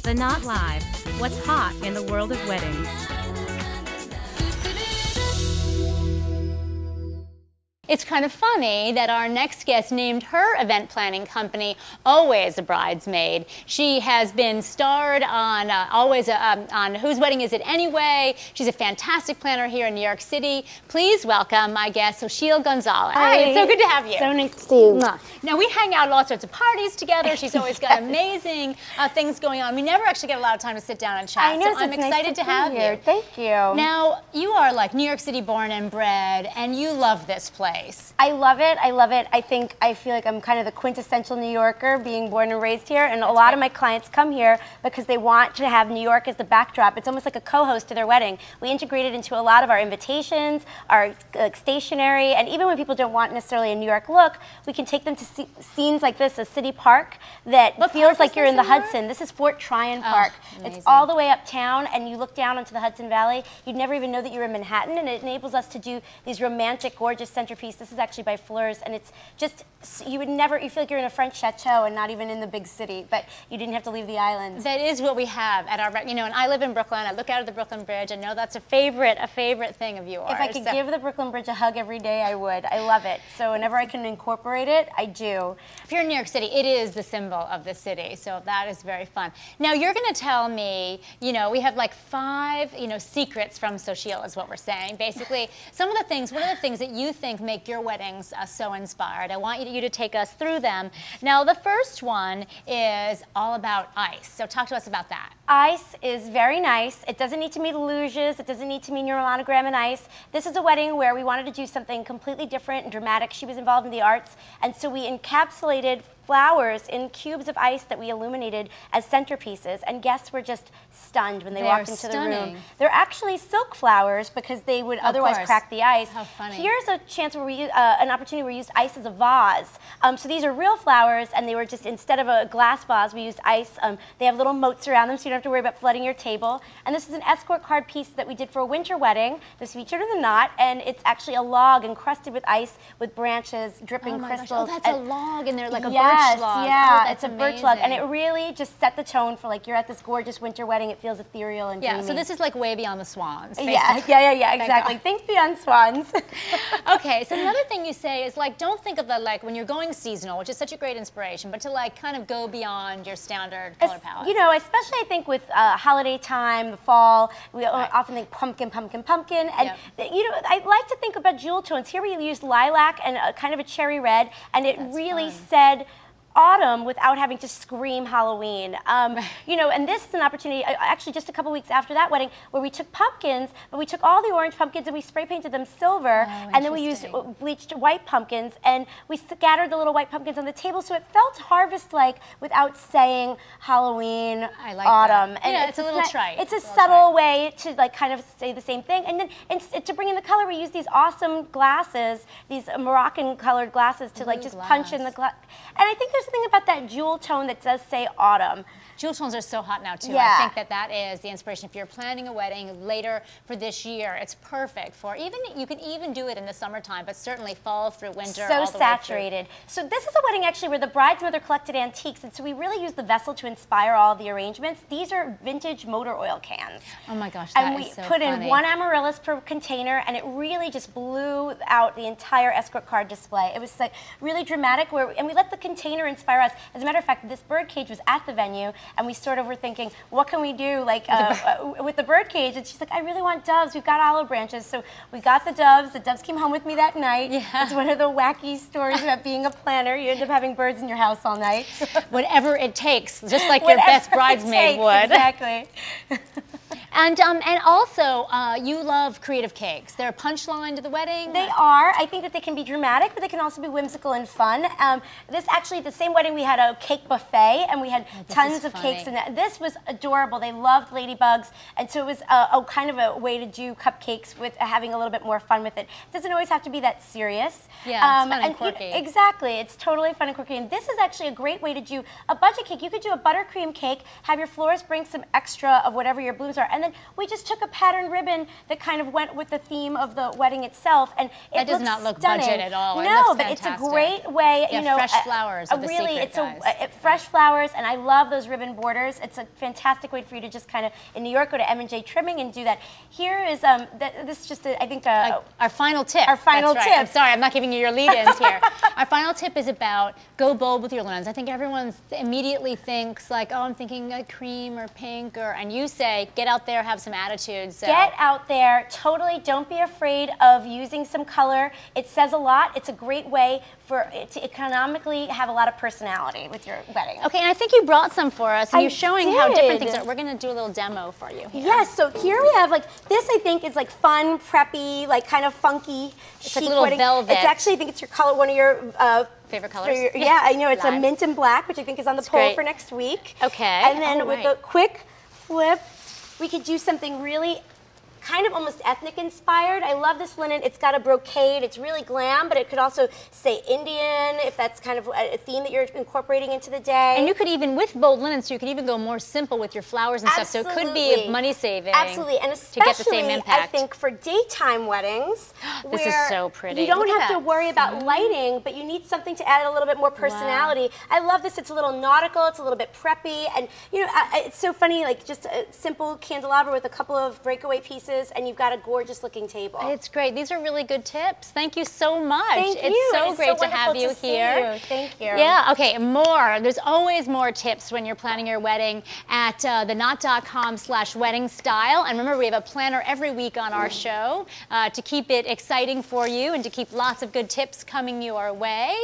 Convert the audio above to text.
The Knot Live. What's hot in the world of weddings? It's kind of funny that our next guest named her event planning company Always a Bridesmaid. She has been starred on on Whose Wedding Is It Anyway? She's a fantastic planner here in New York City. Please welcome my guest, Xochitls Gonzalez. Hi. It's so good to have you. So nice to see you. Now, we hang out at all sorts of parties together. She's always got amazing things going on. We never actually get a lot of time to sit down and chat. I know, so I'm excited to have you. Thank you. Now, you are like New York City born and bred, and you love this place. I love it. I love it. I feel like I'm kind of the quintessential New Yorker, being born and raised here, and a lot of my clients come here because they want to have New York as the backdrop. It's almost like a co-host to their wedding. We integrate it into a lot of our invitations, our stationery, and even when people don't want necessarily a New York look, we can take them to scenes like this, a city park that feels like you're in the Hudson. This is Fort Tryon Park. It's all the way uptown, and you look down onto the Hudson Valley. You'd never even know that you're in Manhattan, and it enables us to do these romantic, gorgeous centerpieces. This is actually by Fleurs, and it's just, you feel like you're in a French chateau and not even in the big city, but you didn't have to leave the island. That is what we have at our, and I live in Brooklyn. I look out at the Brooklyn Bridge. I know that's a favorite thing of yours. If I could give the Brooklyn Bridge a hug every day, I would. I love it. So whenever I can incorporate it, I do. If you're in New York City, it is the symbol of the city, so that is very fun. Now, you're going to tell me, we have like 5, secrets from Xochitls is what we're saying. Basically, some of the things, what are the things that you think make your weddings so inspired? I want you to take us through them. Now, the first one is all about ice. So talk to us about that. Ice is very nice. It doesn't need to mean luges. It doesn't need to mean your monogram in ice. This is a wedding where we wanted to do something completely different and dramatic. She was involved in the arts, and so we encapsulated flowers in cubes of ice that we illuminated as centerpieces, and guests were just stunned when they walked into the room. They're actually silk flowers because they would otherwise crack the ice. How funny. Here's a chance where we an opportunity where we used ice as a vase. So these are real flowers, and they were just, instead of a glass vase, we used ice. They have little moats around them, so you don't have to worry about flooding your table. And this is an escort card piece that we did for a winter wedding. This featured in the knot, and it's actually a log encrusted with ice with branches, dripping crystals. Oh, that's a log, and they're like a birch log. Yeah, it's a birch log, and it really just set the tone for like you're at this gorgeous winter wedding. It feels ethereal and dreamy. So this is like way beyond the swans. Yeah, exactly. Think beyond swans. Okay, so another thing you say is like, don't think of the when you're going seasonal, which is such a great inspiration, but to kind of go beyond your standard color palette. Especially I think with holiday time, the fall, we often think pumpkin, pumpkin, pumpkin, and I like to think about jewel tones. Here we used lilac and kind of a cherry red, and it really said autumn without having to scream Halloween. And this is an opportunity, actually just a couple weeks after that wedding, where we took pumpkins, but we took all the orange pumpkins and we spray painted them silver, and then we used bleached white pumpkins, and we scattered the little white pumpkins on the table, so it felt harvest-like without saying Halloween, autumn. That. And it's a little trite. It's a subtle way to kind of say the same thing. And then to bring in the color, we used these awesome glasses, these Moroccan-colored glasses to just punch in the glass. And I think there's something about that jewel tone that does say autumn. Jewel tones are so hot now too. Yeah. I think that is the inspiration. If you're planning a wedding later for this year, it's perfect for you can even do it in the summertime, but certainly fall through winter. So saturated. So this is a wedding actually where the bride's mother collected antiques, and so we really used the vessel to inspire all of the arrangements. These are vintage motor oil cans. Oh my gosh, that is so funny. And we put in 1 amaryllis per container, and it really just blew out the entire escort card display. It was like really dramatic, and we let the container inspire us. As a matter of fact, this bird cage was at the venue, and we sort of were thinking, what can we do with the bird cage? And she's like, I really want doves. We've got olive branches. So we got the doves. The doves came home with me that night. Yeah. It's one of the wacky stories about being a planner. You end up having birds in your house all night. Whatever it takes, just like your best bridesmaid would. Exactly. And also, you love creative cakes. They're a punchline to the wedding. They are. I think that they can be dramatic, but they can also be whimsical and fun. This actually, the same wedding, we had a cake buffet, and we had tons of cakes. And this was adorable. They loved ladybugs, and so it was a kind of a way to do cupcakes with having a little bit more fun with it. It doesn't always have to be that serious. Yeah, it's fun and quirky. Exactly. It's totally fun and quirky. And this is actually a great way to do a budget cake. You could do a buttercream cake, have your florist bring some extra of whatever your blooms are, and then we just took a patterned ribbon that kind of went with the theme of the wedding itself, and it does not look stunning. budget at all. No, it but fantastic. it's a great way, yeah, you know, fresh flowers are the really, secret, it's guys. fresh flowers, and I love those ribbon borders. It's a fantastic way for you to just kind of, in New York, go to M&J Trimming and do that. Here is, this is just, I think, our final tip. Our final That's tip. Right. I'm sorry, I'm not giving you your lead-ins here. Our final tip is about go bold with your linens. I think everyone immediately thinks like, oh, I'm thinking a cream or pink, and you say, get out there, have some attitude. So. Get out there, totally, don't be afraid of using some color. It says a lot. It's a great way for it to economically have a lot of personality with your wedding. Okay, and I think you brought some for us, and you're showing how different things are. We're going to do a little demo for you here. Yes, so here we have, like, this I think is like fun, preppy, like kind of funky, it's chic like a little wedding. velvet. It's actually, I think it's your color, one of your favorite colors? yeah, I know, it's a Live. mint and black, which I think is on the poll for next week. Okay. And then with a quick flip, we could do something really kind of almost ethnic inspired. I love this linen. It's got a brocade. It's really glam, but it could also say Indian if that's kind of a theme that you're incorporating into the day. And you could even, with bold linen, so you could even go more simple with your flowers and stuff. So it could be money saving. Absolutely, and especially, to get the same impact. I think for daytime weddings, this is so pretty. You don't have to worry about lighting, but you need something to add a little bit more personality. Wow. I love this. It's a little nautical. It's a little bit preppy, and you know, it's so funny. Like just a simple candelabra with a couple of breakaway pieces, and you've got a gorgeous looking table. It's great. These are really good tips. Thank you so much. Thank you. It's so great to have you here. Thank you. Yeah, okay, more. There's always more tips when you're planning your wedding at theknotau.com/wedding style. And remember, we have a planner every week on our show to keep it exciting for you and to keep lots of good tips coming your way.